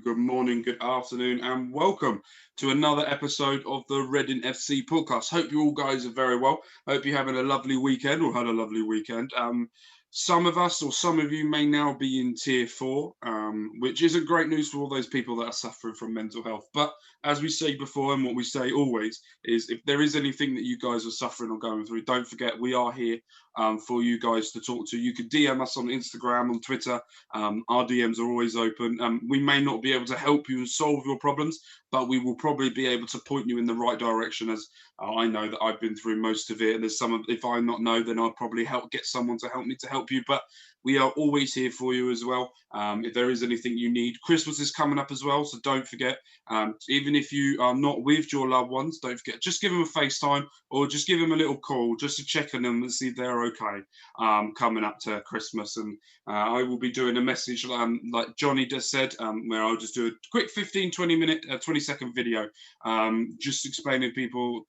good morning, good afternoon, and welcome to another episode of the Reading FC podcast. Hope you all guys are very well. Hope you're having a lovely weekend or had a lovely weekend. Some of us or some of you may now be in tier 4, which isn't great news for all those people that are suffering from mental health. But as we say before, and what we say always, is if there is anything that you guys are suffering or going through, don't forget we are here for you guys to talk to. You can DM us on Instagram, on Twitter. Our DMs are always open. We may not be able to help you and solve your problems, but we will probably be able to point you in the right direction, as I know that I've been through most of it. And there's some of, if I not know, then I'll probably get someone to help me to help you. But we are always here for you as well. If there is anything you need, Christmas is coming up as well, so don't forget. Even if you are not with your loved ones, don't forget, just give them a FaceTime or just give them a little call just to check on them and see if they're okay coming up to Christmas. And I will be doing a message like Johnny just said, where I'll just do a quick 15-20 minute 20-second video just explaining to people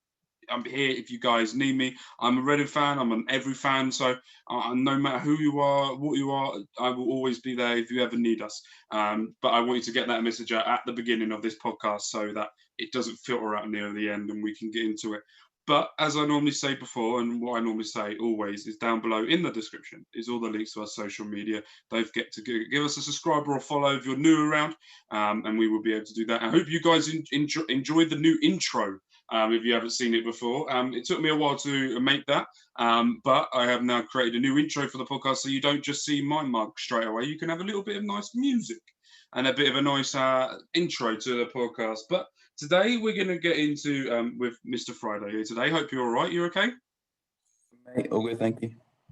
I'm here if you guys need me. I'm a Reading fan. I'm an every fan. So no matter who you are, what you are, I will always be there if you ever need us. But I want you to get that message out at the beginning of this podcast so that it doesn't filter out near the end and we can get into it. But as I normally say before, and what I normally say always, is down below in the description is all the links to our social media. Don't forget to give us a subscribe or a follow if you're new around, and we will be able to do that. I hope you guys enjoyed the new intro. If you haven't seen it before, it took me a while to make that, but I have now created a new intro for the podcast, so you don't just see my mug straight away. You can have a little bit of nice music and a bit of a nice intro to the podcast. But today we're going to get into with Mr. Friday here today. Hope you're all right. You're okay? Mate, all good, thank you.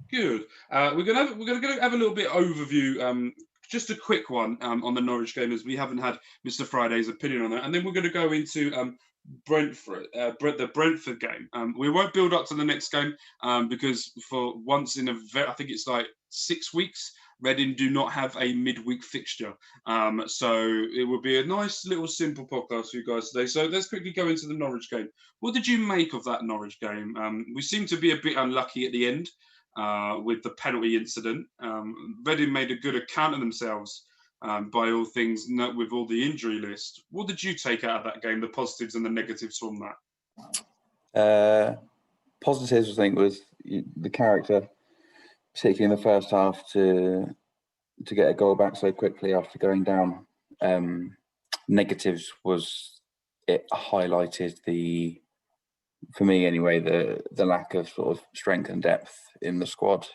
Good. We're gonna have a little bit overview. Just a quick one on the Norwich game, as we haven't had Mr. Friday's opinion on that, and then we're going to go into Brentford, the Brentford game. We won't build up to the next game because for once in I think it's like 6 weeks, Reading do not have a midweek fixture. So it will be a nice little simple podcast for you guys today. So let's quickly go into the Norwich game. What did you make of that Norwich game? We seem to be a bit unlucky at the end with the penalty incident. Reading made a good account of themselves. By all things, with all the injury list. What did you take out of that game, the positives and the negatives from that? Positives, I think, was the character, particularly in the first half, to get a goal back so quickly after going down. Negatives was it highlighted for me anyway, the lack of sort of strength and depth in the squad.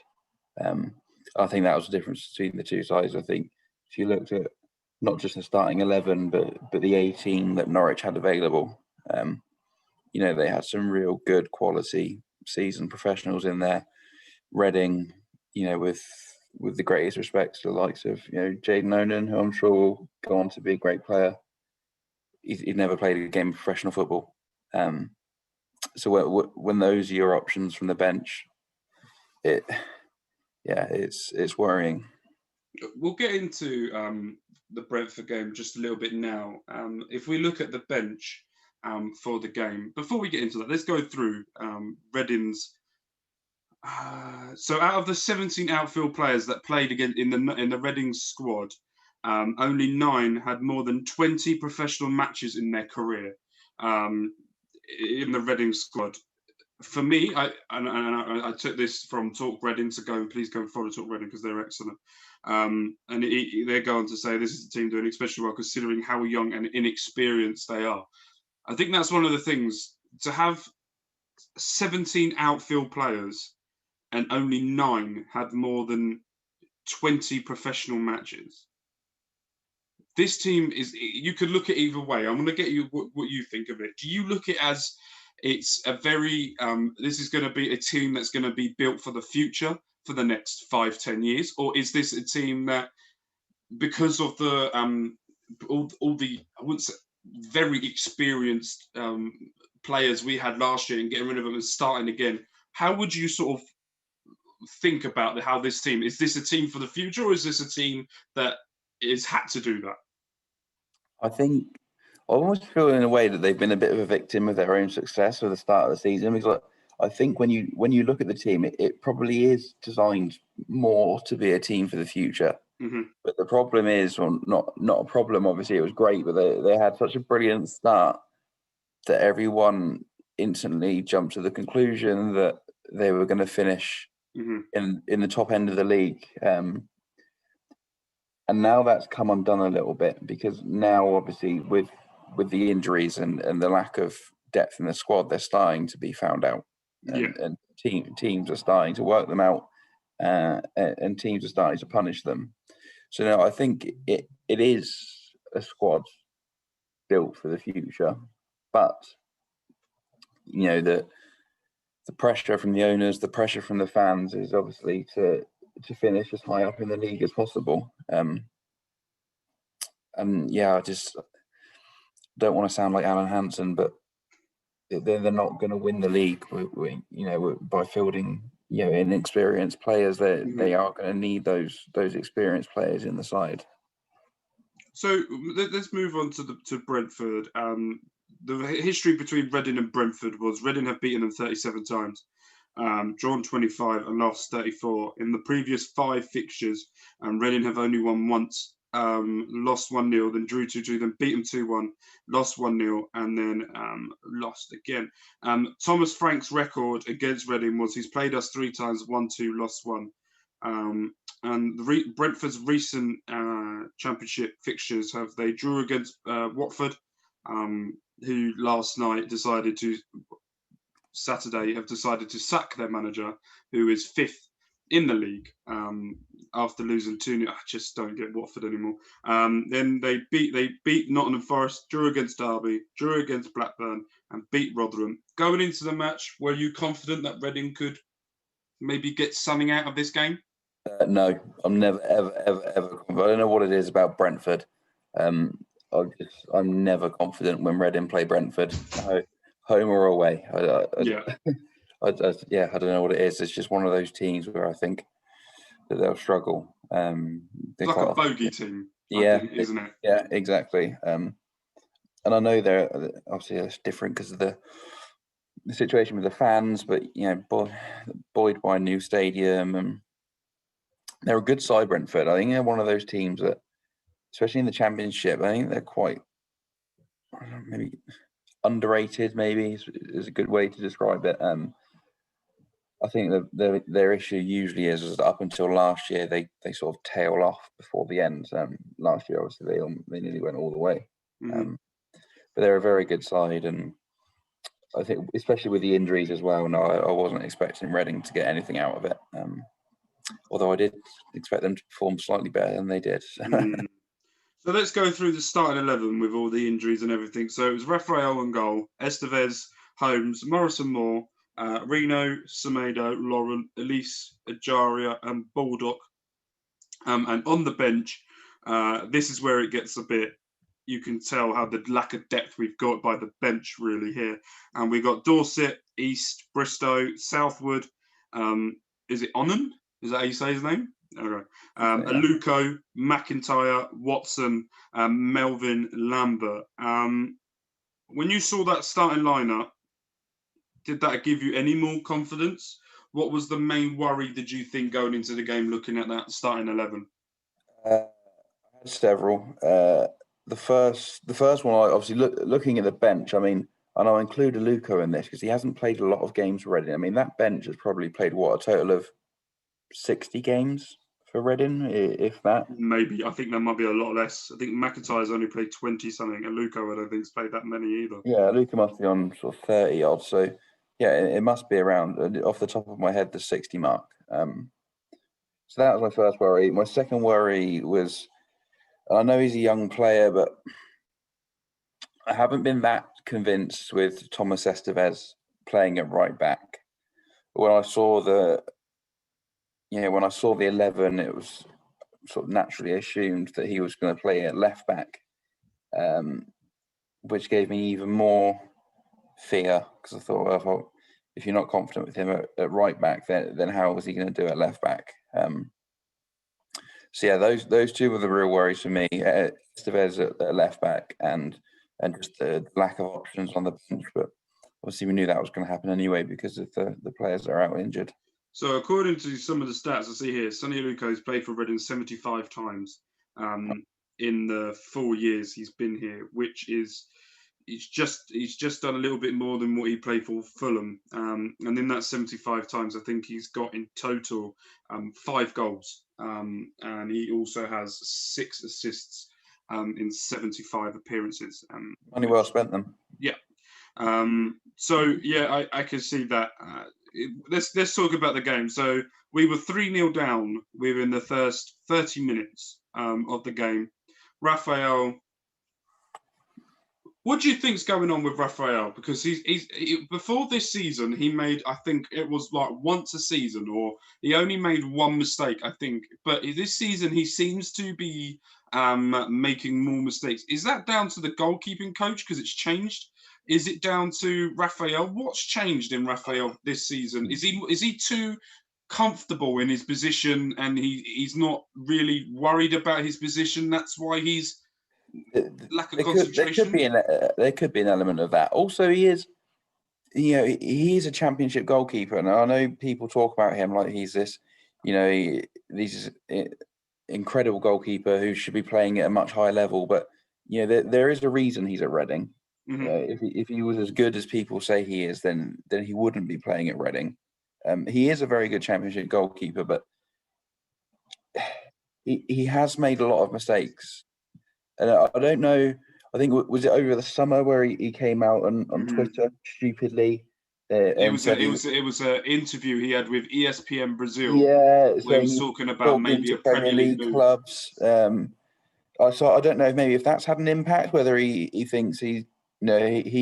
I think that was the difference between the two sides. I think if you looked at not just the starting 11, but the 18 that Norwich had available, they had some real good quality seasoned professionals in there. Reading, with the greatest respect to the likes of Jayden Onan, who I'm sure will go on to be a great player. He'd never played a game of professional football. So when those are your options from the bench, it's worrying. We'll get into the Brentford game just a little bit now. If we look at the bench for the game, before we get into that, let's go through Reading's. So out of the 17 outfield players that played again in the Reading squad, only 9 had more than 20 professional matches in their career in the Reading squad. For me, I took this from Talk Reading, so please go and follow Talk Reading because they're excellent. And they're going to say this is a team doing especially well considering how young and inexperienced they are. I think that's one of the things, to have 17 outfield players and only 9 had more than 20 professional matches. This team you could look at either way. I'm going to get you what you think of it. Do you look at it as it's a very, this is going to be a team that's going to be built for the future, for the next 5-10 years? Or is this a team that, because of the, all the, I wouldn't say, very experienced players we had last year and getting rid of them and starting again, how would you sort of think about how this team, is this a team for the future, or is this a team that is had to do that? I think I almost feel in a way that they've been a bit of a victim of their own success at the start of the season, because I think when you look at the team, it probably is designed more to be a team for the future. Mm-hmm. But the problem is, well, not a problem. Obviously, it was great, but they had such a brilliant start that everyone instantly jumped to the conclusion that they were going to finish in the top end of the league. And now that's come undone a little bit, because now obviously with the injuries and the lack of depth in the squad, they're starting to be found out, and teams are starting to work them out, and teams are starting to punish them. So now I think it is a squad built for the future, but the pressure from the owners, the pressure from the fans is obviously to finish as high up in the league as possible. And yeah, I just don't want to sound like Alan Hansen, but they're not going to win the league, by fielding inexperienced players. They are going to need those experienced players in the side. So let's move on to Brentford. The history between Reading and Brentford was Reading have beaten them 37 times, drawn 25 and lost 34 in the previous 5 fixtures, and Reading have only won once. Lost 1-0, then drew 2-2, then beat them 2-1, lost 1-0, and then lost again. Thomas Frank's record against Reading was he's played us 3 times, won 2, lost 1. And Brentford's recent championship fixtures they drew against Watford, who last night Saturday have decided to sack their manager, who is 5th in the league, after losing 2-0. I just don't get Watford anymore. Then they beat Nottingham Forest, drew against Derby, drew against Blackburn, and beat Rotherham. Going into the match, were you confident that Reading could maybe get something out of this game? No, I'm never, ever confident. I don't know what it is about Brentford. I'm never confident when Reading play Brentford, home or away. I don't know what it is. It's just one of those teams where I think that they'll struggle. It's like a bogey team, think, isn't it? Yeah, exactly. And I know they're obviously it's different because of the situation with the fans, but buoyed by a new stadium, and they're a good side, Brentford. I think they're one of those teams that, especially in the Championship, I think they're quite maybe underrated. Maybe is a good way to describe it. I think their issue usually is up until last year they sort of tail off before the end. Last year, obviously, they nearly went all the way. But they're a very good side, and I think especially with the injuries as well. No, I wasn't expecting Reading to get anything out of it. Although I did expect them to perform slightly better than they did. So let's go through the starting 11 with all the injuries and everything. So it was Raphael on goal, Estevez, Holmes, Morrison Moore, Reno, Semedo, Laurent, Elise, Ajaria, and Baldock. And on the bench, this is where it gets a bit, you can tell how the lack of depth we've got by the bench really here. And we got Dorset, East, Bristow, Southwood. Is it Onan? Is that how you say his name? Okay. Aluko, McIntyre, Watson, Melvin, Lambert. When you saw that starting lineup, did that give you any more confidence? What was the main worry, did you think, going into the game, looking at that starting 11? I had several. The first one, I obviously looking at the bench. I mean, and I'll include Aluko in this because he hasn't played a lot of games for Reading. I mean, that bench has probably played a total of 60 games for Reading, if that. Maybe. I think there might be a lot less. I think McIntyre's only played 20 something, and Aluko I don't think's played that many either. Yeah, Aluko must be on sort of 30 odd. So yeah, it must be around, off the top of my head, the 60 mark. So that was my first worry. My second worry was, I know he's a young player, but I haven't been that convinced with Thomas Estevez playing at right back. When I saw the 11, it was sort of naturally assumed that he was going to play at left back, which gave me even more fear because I thought, well, if you're not confident with him at right back, then how was he going to do at left back? So yeah, those two were the real worries for me. Estevez at left back and just the lack of options on the bench. But obviously we knew that was going to happen anyway because of the players that are out injured. So according to some of the stats I see here, Sonny Aluko has played for Reading 75 times in the 4 years he's been here, which is he's just done a little bit more than what he played for Fulham. And in that 75 times, I think he's got in total 5 goals. And he also has 6 assists in 75 appearances. Money well spent then. Yeah. So yeah, I can see that. Let's talk about the game. So we were 3-0 down within the first 30 minutes of the game. Raphael, what do you think's going on with Raphael? Because he's before this season, he made, I think it was like once a season, or he only made one mistake, I think. But this season, he seems to be making more mistakes. Is that down to the goalkeeping coach because it's changed? Is it down to Raphael? What's changed in Raphael this season? Is he too comfortable in his position and he's not really worried about his position? That's why he's lack of concentration. There could be an element of that. Also, he is a championship goalkeeper, and I know people talk about him like he's this, this incredible goalkeeper who should be playing at a much higher level. But there is a reason he's at Reading. Mm-hmm. If he was as good as people say he is, then he wouldn't be playing at Reading. He is a very good championship goalkeeper, but he has made a lot of mistakes. And I don't know. I think was it over the summer where he came out on Twitter stupidly. It was an interview he had with ESPN Brazil. Yeah, where he was talking about maybe a Premier League clubs. So I don't know if that's had an impact. Whether he thinks he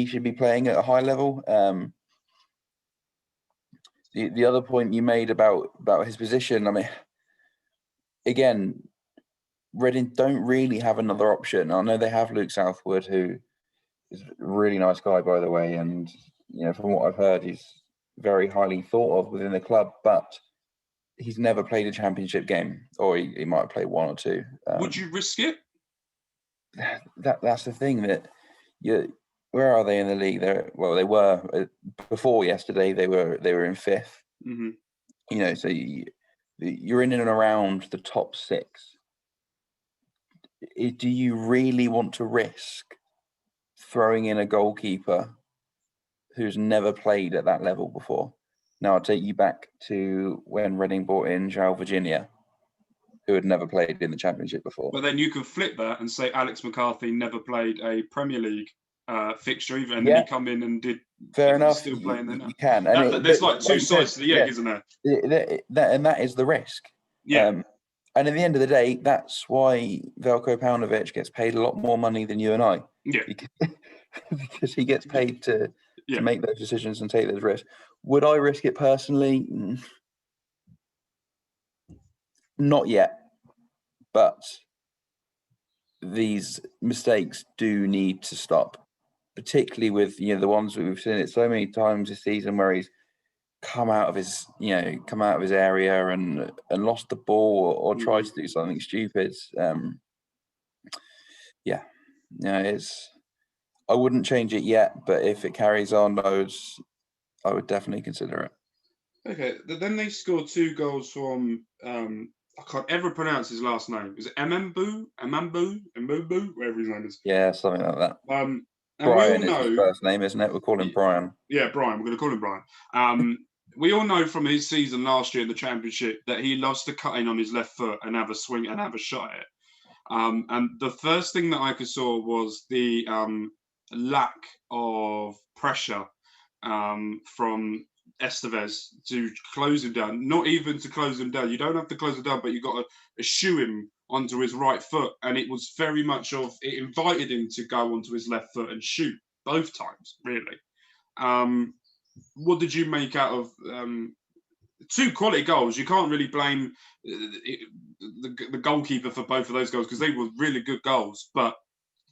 should be playing at a high level. The other point you made about his position. I mean, again, Reading don't really have another option. I know they have Luke Southwood, who is a really nice guy, by the way, and from what I've heard, he's very highly thought of within the club. But he's never played a championship game, or he might have played one or two. Would you risk it? That's the thing. That where are they in the league? They were before yesterday. They were in 5th. Mm-hmm. So you're in and around the top 6. Do you really want to risk throwing in a goalkeeper who's never played at that level before? Now, I'll take you back to when Reading brought in João Virginia, who had never played in the Championship before. But then you can flip that and say Alex McCarthy never played a Premier League fixture either, and then he come in and did. Fair enough. Still playing there now. You can. There's like two sides to the egg, isn't there? That is the risk. Yeah. And at the end of the day, that's why Veljko Paunovic gets paid a lot more money than you and I. Yeah. Because he gets paid to make those decisions and take those risks. Would I risk it personally? Not yet. But these mistakes do need to stop, particularly with the ones that we've seen it so many times this season where he's come out of his area and lost the ball or tried to do something stupid. I wouldn't change it yet, but if it carries on, I would definitely consider it. Okay, then they scored 2 goals from I can't ever pronounce his last name. Is it Amambu, whatever his name is? Yeah, something like that. Brian is his first name, isn't it? We'll call him Brian. Yeah, Brian. We're going to call him Brian. We all know from his season last year in the Championship that he loves to cut in on his left foot and have a swing and have a shot at it. And the first thing that I saw was the lack of pressure from Estevez to close him down. Not even to close him down. You don't have to close him down, but you got to eschew him onto his right foot. And it was very much it invited him to go onto his left foot and shoot both times, really. What did you make out of 2 quality goals? You can't really blame the goalkeeper for both of those goals because they were really good goals, but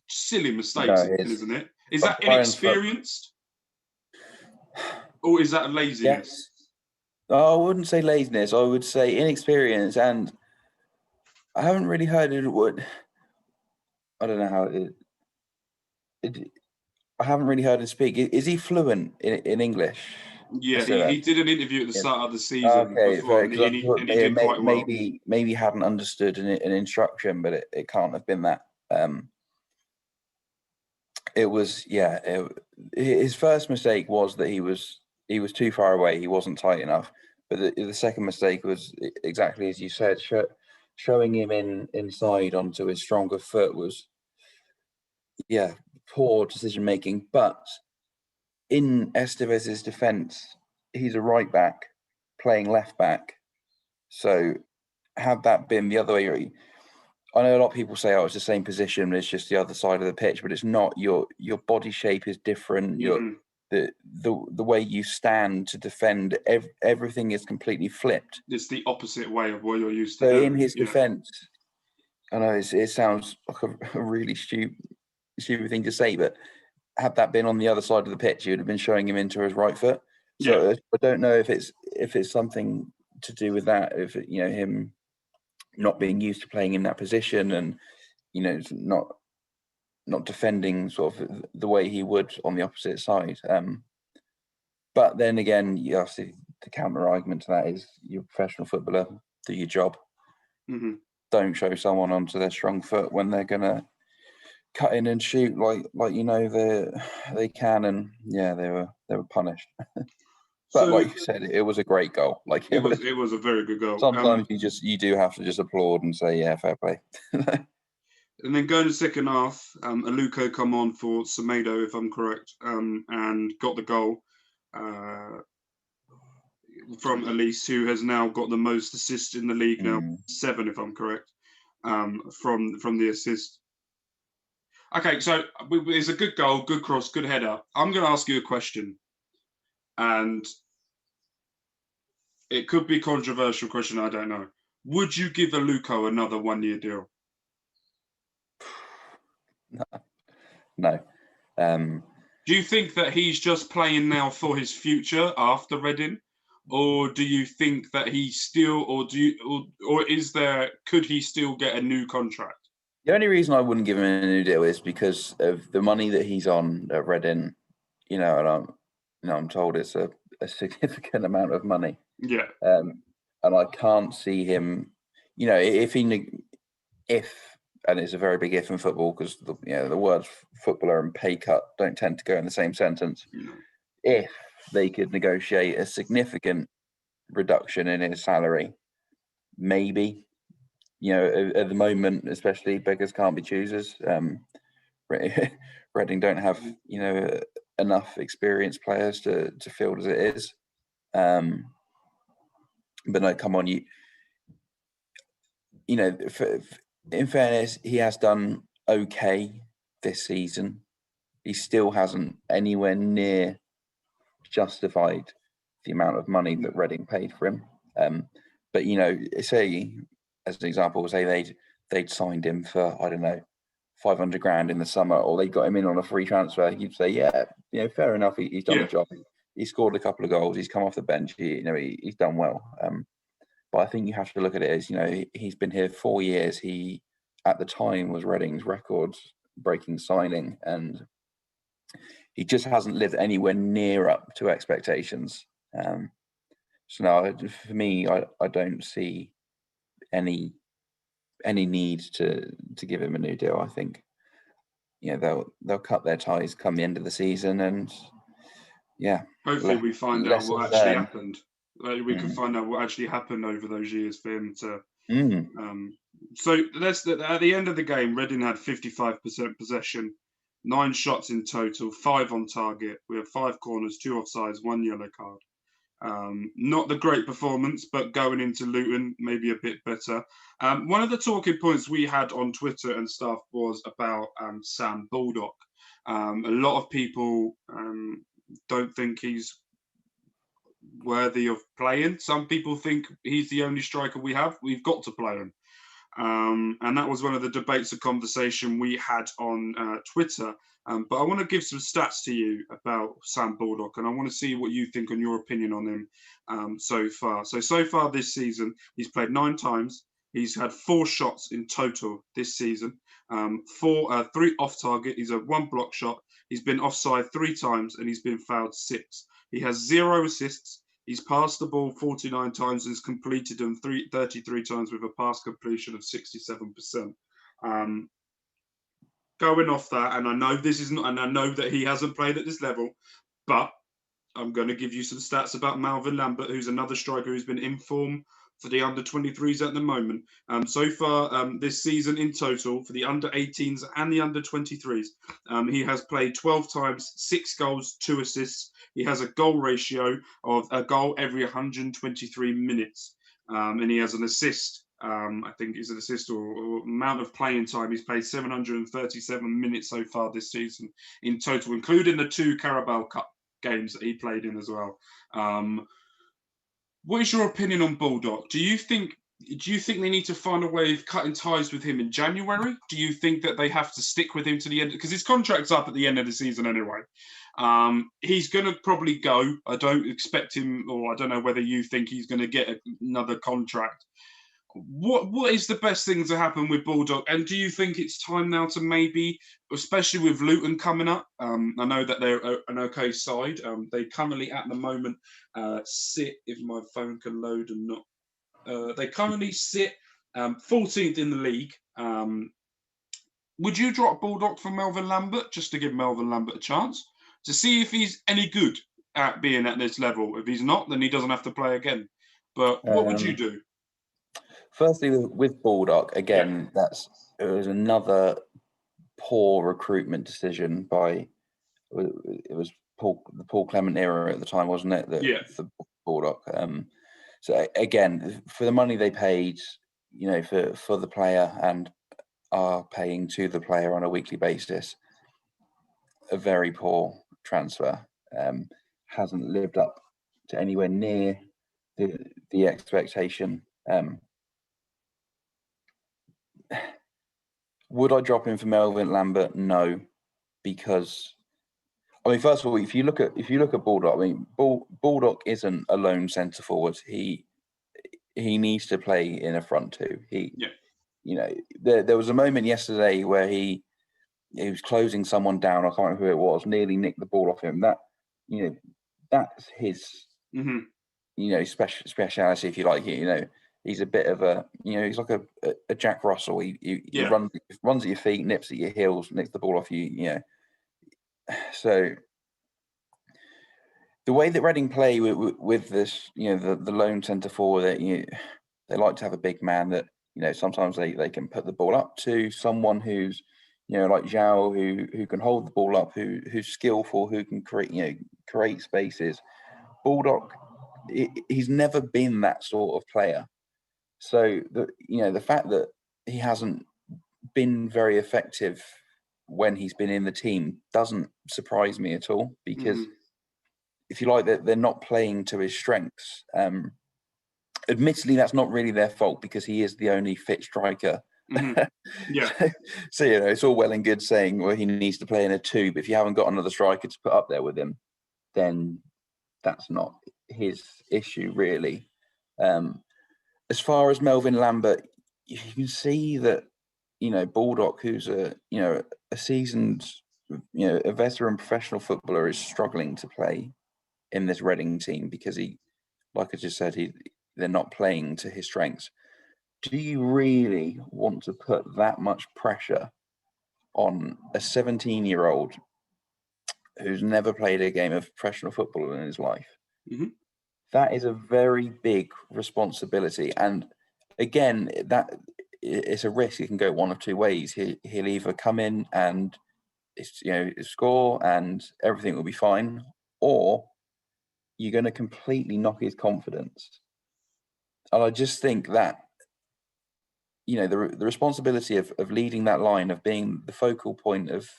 silly mistakes, isn't it? Is that inexperienced? Or is that laziness? Yes. I wouldn't say laziness. I would say inexperience. And I haven't really heard it. I don't know how I haven't really heard him speak. Is he fluent in English? Yeah, So he did an interview at the yes. start of the season before, and Because I thought he did quite well. maybe he hadn't understood an instruction, but it can't have been that. It was his first mistake was that he was too far away. He wasn't tight enough. But the second mistake was exactly as you said, showing him inside onto his stronger foot was poor decision making. But in Estevez's defence, he's a right back playing left back. So had that been the other way, I know a lot of people say, "Oh, it's the same position, it's just the other side of the pitch," but it's not. Your body shape is different. The way you stand to defend, everything is completely flipped. It's the opposite way of what you're used to. So in his defence, I know it sounds like a really stupid thing to say, but had that been on the other side of the pitch, you'd have been showing him into his right foot. So I don't know if it's something to do with that. If him not being used to playing in that position, and not defending sort of the way he would on the opposite side. But then again, obviously the counter argument to that is you're a professional footballer, do your job. Mm-hmm. Don't show someone onto their strong foot when they're gonna cut in and shoot like they can, and they were punished. But like you said, it was a great goal. Like it was a very good goal. Sometimes you do have to just applaud and say, yeah, fair play. And then going to second half, Aluko come on for Semedo, if I'm correct, and got the goal from Elise, who has now got the most assists in the league now, 7, if I'm correct, from the assist. Okay, so it's a good goal, good cross, good header. I'm going to ask you a question, and it could be a controversial question, I don't know. Would you give Aluko another 1-year deal? No. Do you think that he's just playing now for his future after Reading, or do you think that he's still, could he still get a new contract? The only reason I wouldn't give him a new deal is because of the money that he's on at Reading, and I'm told it's a significant amount of money. Yeah. And I can't see him, and it's a very big if in football, because the words footballer and pay cut don't tend to go in the same sentence. If they could negotiate a significant reduction in his salary, maybe. At the moment, especially, beggars can't be choosers. Reading don't have enough experienced players to field as it is. But no, come on, in fairness, he has done okay this season. He still hasn't anywhere near justified the amount of money that Reading paid for him. But say, as an example, say they'd signed him for, I don't know, 500 grand in the summer, or they got him in on a free transfer. You'd say, fair enough. He's done the job. He scored a couple of goals. He's come off the bench. He's done well. But I think you have to look at it as, he's been here 4 years. He, at the time, was Reading's record-breaking signing, and he just hasn't lived anywhere near up to expectations. So no, for me, I don't see any need to give him a new deal. I think they'll cut their ties come the end of the season, and hopefully we find out what actually happened. We can find out what actually happened over those years for him to. So at the end of the game, Reading had 55% possession, 9 shots in total, 5 on target. We have 5 corners, 2 offsides, 1 yellow card. Not the great performance, but going into Luton, maybe a bit better. One of the talking points we had on Twitter and stuff was about Sam Baldock. A lot of people don't think he's worthy of playing. Some people think he's the only striker we have. We've got to play him. And that was one of the debates and conversation we had on Twitter. But I want to give some stats to you about Sam Baldock, and I want to see what you think and your opinion on him so far. So far this season, he's played 9 times. He's had 4 shots in total this season, 3 off target. He's had 1 block shot. He's been offside 3 times, and he's been fouled 6. He has 0 assists. He's passed the ball 49 times and has completed them 33 times with a pass completion of 67%. Going off that, and I know this is not, and I know that he hasn't played at this level, but I'm going to give you some stats about Melvin Lambert, who's another striker who's been in form for the under-23s at the moment. So far this season in total for the under-18s and the under-23s, he has played 12 times, 6 goals, 2 assists. He has a goal ratio of a goal every 123 minutes, and he has an assist. I think is an assist or amount of playing time. He's played 737 minutes so far this season in total, including the 2 Carabao Cup games that he played in as well. What is your opinion on Baldock? Do you think they need to find a way of cutting ties with him in January? Do you think that they have to stick with him to the end? Because his contract's up at the end of the season anyway. He's going to probably go. I don't expect him, or I don't know whether you think he's going to get another contract. What is the best thing to happen with Baldock? And do you think it's time now to maybe, especially with Luton coming up? I know that they're an okay side. They currently at the moment sit, if my phone can load and not, they currently sit 14th in the league. Would you drop Baldock for Melvin Lambert just to give Melvin Lambert a chance to see if he's any good at being at this level? If he's not, then he doesn't have to play again. But what would you do? Firstly, with Baldock, again, it was another poor recruitment decision by, it was the Paul Clement era at the time, wasn't it? For Baldock. So again, for the money they paid, for the player and are paying to the player on a weekly basis, a very poor transfer. Hasn't lived up to anywhere near the expectation. Would I drop him for Melvin Lambert? No, because first of all, if you look at Baldock, Baldock isn't a lone centre forward. He needs to play in a front two. There was a moment yesterday where he was closing someone down. I can't remember who it was. Nearly nicked the ball off him. That's his speciality, if you like. He's a bit of a, he's like a Jack Russell. He runs at your feet, nips at your heels, nicks the ball off you. So the way that Reading play with this, the lone centre forward, they like to have a big man that, sometimes they can put the ball up to someone who's, like Zhao, who can hold the ball up, who's skillful, who can create spaces. Baldock, he's never been that sort of player. So the fact that he hasn't been very effective when he's been in the team doesn't surprise me at all, because if you like, they're not playing to his strengths. Admittedly, that's not really their fault, because he is the only fit striker. So it's all well and good saying, well, he needs to play in a 2, but if you haven't got another striker to put up there with him, then that's not his issue, really. As far as Melvin Lambert, you can see that, Baldock, who's a seasoned, a veteran professional footballer, is struggling to play in this Reading team because he, like I just said, they're not playing to his strengths. Do you really want to put that much pressure on a 17-year-old who's never played a game of professional football in his life? That is a very big responsibility. And again, that it's a risk. It can go one of two ways. He'll either come in and score and everything will be fine, or you're going to completely knock his confidence. And I just think that, the responsibility of leading that line, of being the focal point of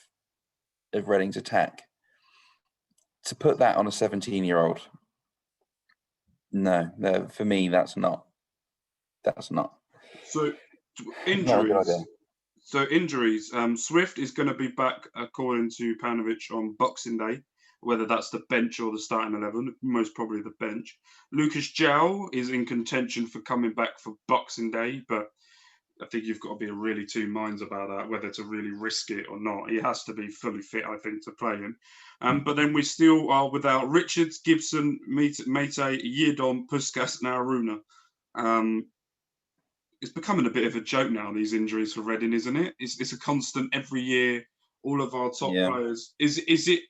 Reading's attack, to put that on a 17-year-old, no, for me, that's not. So injuries. Swift is going to be back, according to Paunovic, on Boxing Day. Whether that's the bench or the starting 11, most probably the bench. Lucas João is in contention for coming back for Boxing Day, but I think you've got to be in really two minds about that, whether to really risk it or not. He has to be fully fit, I think, to play him. But then we still are without Richards, Gibson, Mate, Yiadom, Puskas, and Aruna. It's becoming a bit of a joke now, these injuries for Reading, isn't it? It's a constant every year. All of our top players. Is it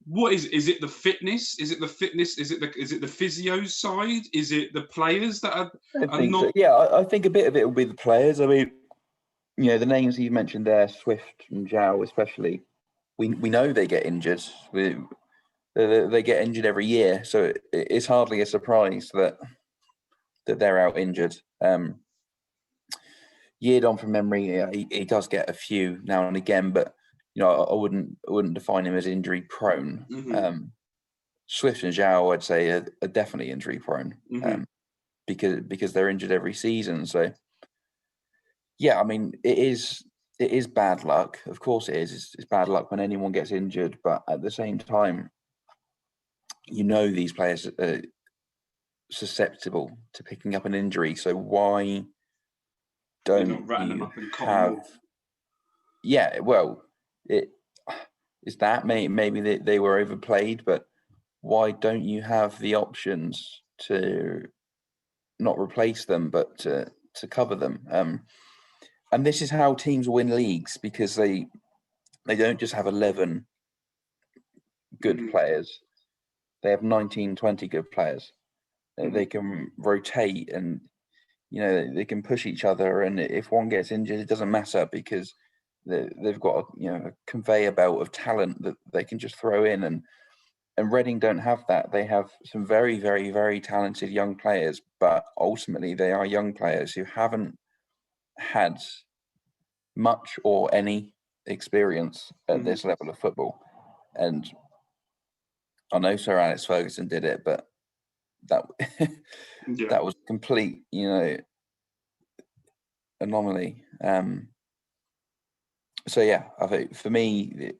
what is it the fitness? Is it the fitness? Is it the physio side? Is it the players that are think not? so. Yeah, I think a bit of it will be the players. I mean, the names you mentioned there, Swift and Zhao especially, we know they get injured. They get injured every year, so it's hardly a surprise that they're out injured. Yeared from memory, he does get a few now and again, but I wouldn't define him as injury prone. Mm-hmm. Swift and Zhao, I'd say, are definitely injury prone, Mm-hmm. because they're injured every season. So yeah, I mean, it is bad luck. Of course, it is. It's bad luck when anyone gets injured, but at the same time, these players are susceptible to picking up an injury. So why don't You're not ratting them you up and have? Yeah, well, it is that maybe they were overplayed, but why don't you have the options to not replace them, but to cover them? And this is how teams win leagues, because they don't just have 11 good players. They have 19, 20 good players. They can rotate, and they can push each other. And if one gets injured, it doesn't matter, because they've got a conveyor belt of talent that they can just throw in. And Reading don't have that. They have some very, very, very talented young players, but ultimately they are young players who haven't had much or any experience at this level of football. And I know Sir Alex Ferguson did it, but that that was complete, anomaly. So yeah, I think for me,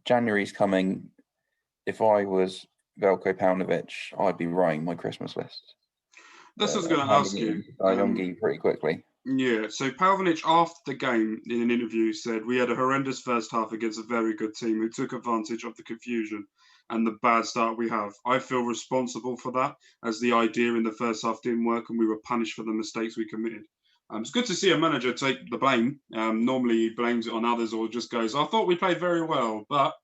January's coming. If I was Veljko Paunovic, I'd be writing my Christmas list. That's what I was going to ask you. Youngie pretty quickly. Yeah, so Paunovic after the game in an interview said, "We had a horrendous first half against a very good team who took advantage of the confusion and the bad start we have. I feel responsible for that, as the idea in the first half didn't work and we were punished for the mistakes we committed." It's good to see a manager take the blame. Normally he blames it on others or just goes, "I thought we played very well," but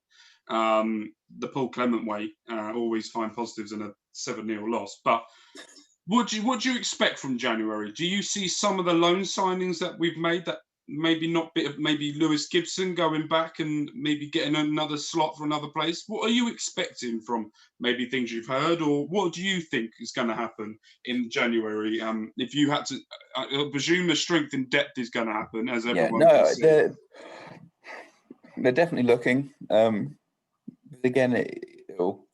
the Paul Clement way, always find positives in a 7-0 loss. But what do you expect from January? Do you see some of the loan signings that we've made that maybe not maybe Lewis Gibson going back and maybe getting another slot for another place? What are you expecting from maybe things you've heard, or what do you think is going to happen in January? If you had to, I presume the strength in depth is going to happen, as everyone can see. They're definitely looking. Again, it'll,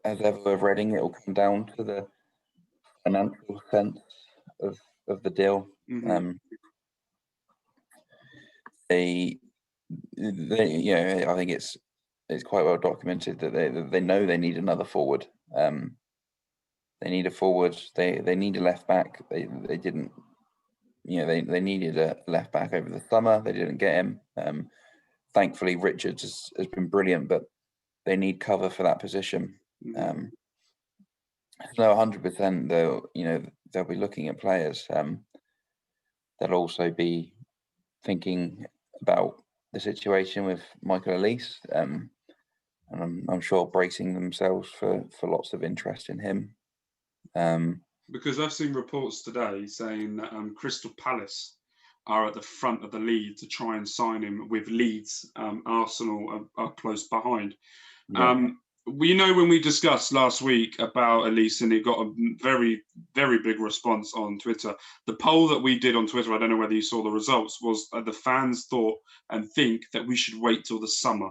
as ever with Reading, it'll come down to the financial sense of the deal. I think it's quite well documented that they know they need another forward. They need a forward. They need a left back. They didn't. They needed a left back over the summer. They didn't get him. Thankfully, Richards has been brilliant, but they need cover for that position. No, 100%. They'll be looking at players. They'll also be thinking about the situation with Michael Elise, and I'm sure bracing themselves for lots of interest in him. Because I've seen reports today saying that Crystal Palace are at the front of the lead to try and sign him, with Leeds. Arsenal are close behind. Yeah. We know when we discussed last week about Elise, and it got a very, very big response on Twitter. The poll that we did on Twitter, I don't know whether you saw the results, was the fans thought and think that we should wait till the summer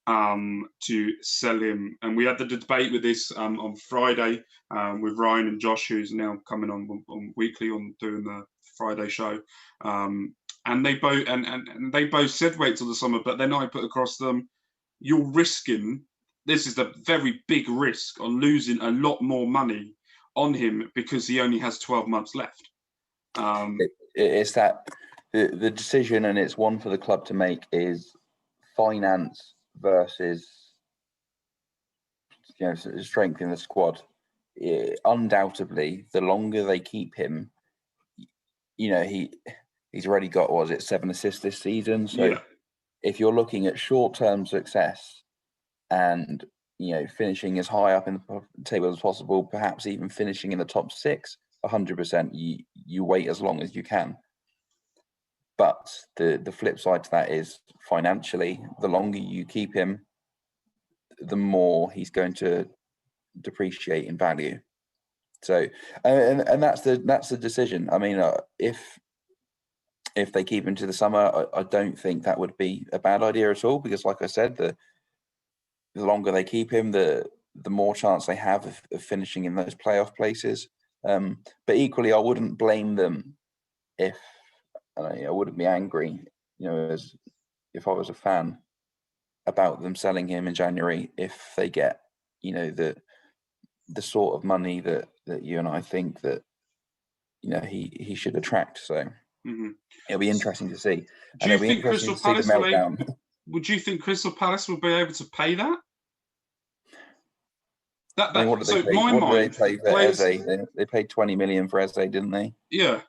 to sell him. And we had the debate with this on Friday with Ryan and Josh, who's now coming on weekly on doing the Friday show. And they both said wait till the summer, but then I put across them, you're risking. This is the very big risk on losing a lot more money on him because he only has 12 months left. It's that the decision, and it's one for the club to make, is finance versus strength in the squad. Undoubtedly, the longer they keep him, he's already got 7 assists this season. So if you're looking at short-term success and finishing as high up in the table as possible, perhaps even finishing in the top 6, 100%, you wait as long as you can. But the flip side to that is financially, the longer you keep him, the more he's going to depreciate in value. So, and that's the decision. I mean, if they keep him to the summer, I don't think that would be a bad idea at all, because, like I said, the longer they keep him, the more chance they have of finishing in those playoff places. But equally, I wouldn't blame them if I wouldn't be angry, as if I was a fan, about them selling him in January if they get, the sort of money that you and I think that he should attract. So it'll be interesting to see. Do you think Crystal Palace would you think Crystal Palace will be able to pay that? What did they pay? What did they pay for Eze? They paid 20 million for Eze, didn't they? Yeah.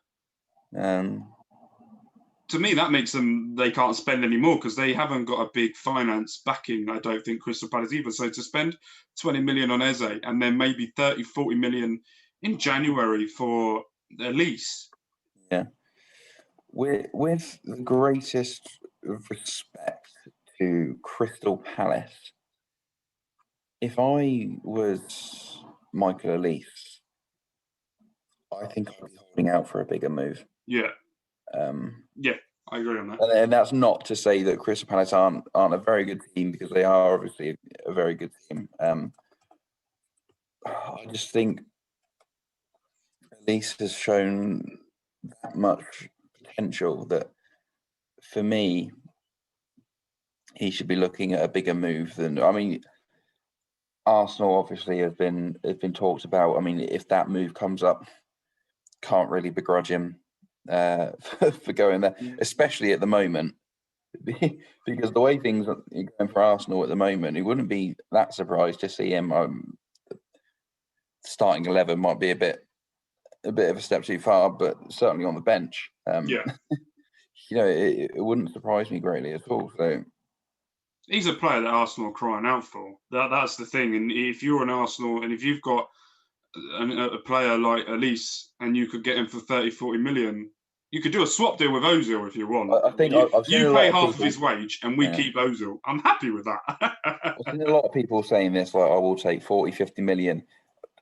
To me, that makes they can't spend any more, because they haven't got a big finance backing, I don't think, Crystal Palace either. So to spend 20 million on Eze and then maybe 30, 40 million in January for Elise. Yeah. With the greatest respect to Crystal Palace, if I was Michael Elise, I think I'd be holding out for a bigger move. Yeah. Yeah, I agree on that. And that's not to say that Crystal Palace aren't a very good team, because they are obviously a very good team. I just think Elise has shown that much potential that, for me, he should be looking at a bigger move than. I mean, Arsenal obviously have been talked about. I mean, if that move comes up, can't really begrudge him for going there, especially at the moment, because the way things are going for Arsenal at the moment, it wouldn't be that surprised to see him starting 11. Might be a bit of a step too far, but certainly on the bench. It wouldn't surprise me greatly at all. So he's a player that Arsenal are crying out for. That's the thing. And if you're an Arsenal, and if you've got a player like Elise, and you could get him for 30, 40 million, you could do a swap deal with Ozil if you want. I think you pay half of his wage and we keep Ozil. I'm happy with that. I've seen a lot of people saying this, like, I will take 40, 50 million.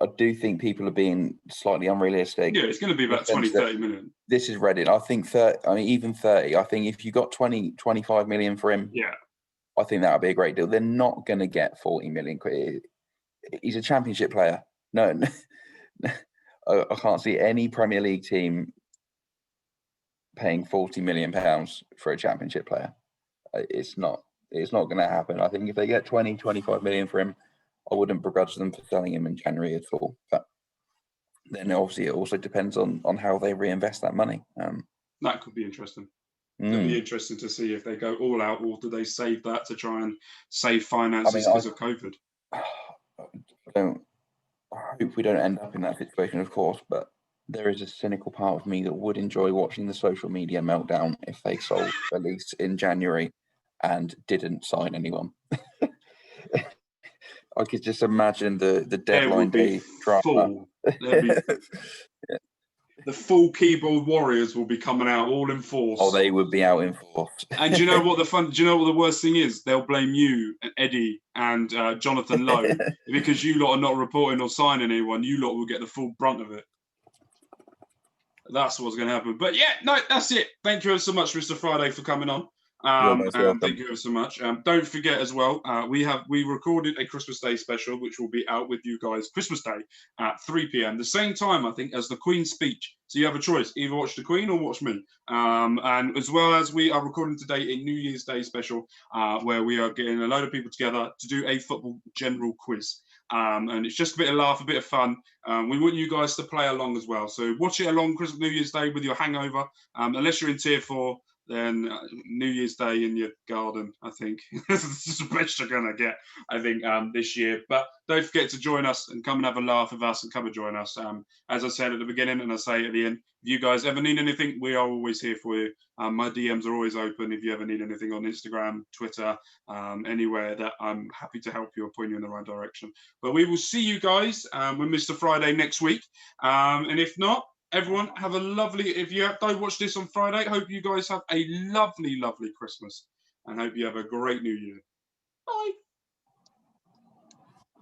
I do think people are being slightly unrealistic. Yeah, it's going to be about 20, 30 million. This is Reading. I think 30, even 30. I think if you got 20, 25 million for him, I think that would be a great deal. They're not going to get 40 million. He's a Championship player. No, I can't see any Premier League team paying £40 million for a Championship player. It's not going to happen. I think if they get 20, 25 million for him, I wouldn't begrudge them for selling him in January at all. But then obviously it also depends on how they reinvest that money. That could be interesting. It'll be interesting to see if they go all out, or do they save that to try and save finances because of COVID. I hope we don't end up in that situation, of course, but there is a cynical part of me that would enjoy watching the social media meltdown if they sold Elise in January and didn't sign anyone. I could just imagine the deadline day drama. The full keyboard warriors will be coming out all in force. Oh, they would be out in force. And do you know what the worst thing is? They'll blame you, Eddie, and Jonathan Lowe, because you lot are not reporting or signing anyone. You lot will get the full brunt of it. That's what's going to happen. But yeah, no, that's it. Thank you so much, Mr. Friday, for coming on. Thank you so much. Don't forget as well, we recorded a Christmas Day special, which will be out with you guys Christmas Day at 3 p.m. the same time, I think, as the Queen's speech. So you have a choice: either watch the Queen or watch me. And as well as we are recording today a New Year's Day special, where we are getting a load of people together to do a football general quiz. And it's just a bit of laugh, a bit of fun. We want you guys to play along as well. So watch it along Christmas, New Year's Day with your hangover. Unless you're in tier 4, then New Year's Day in your garden, I think. This is the best you're going to get, I think, this year. But don't forget to join us and come and have a laugh with us and come and join us. As I said at the beginning and I say at the end, if you guys ever need anything, we are always here for you. My DMs are always open if you ever need anything on Instagram, Twitter, anywhere that I'm happy to help you or point you in the right direction. But we will see you guys with Mr. Friday next week. And if not, everyone, have a lovely, if you don't watch this on Friday, hope you guys have a lovely, lovely Christmas and hope you have a great New Year. Bye.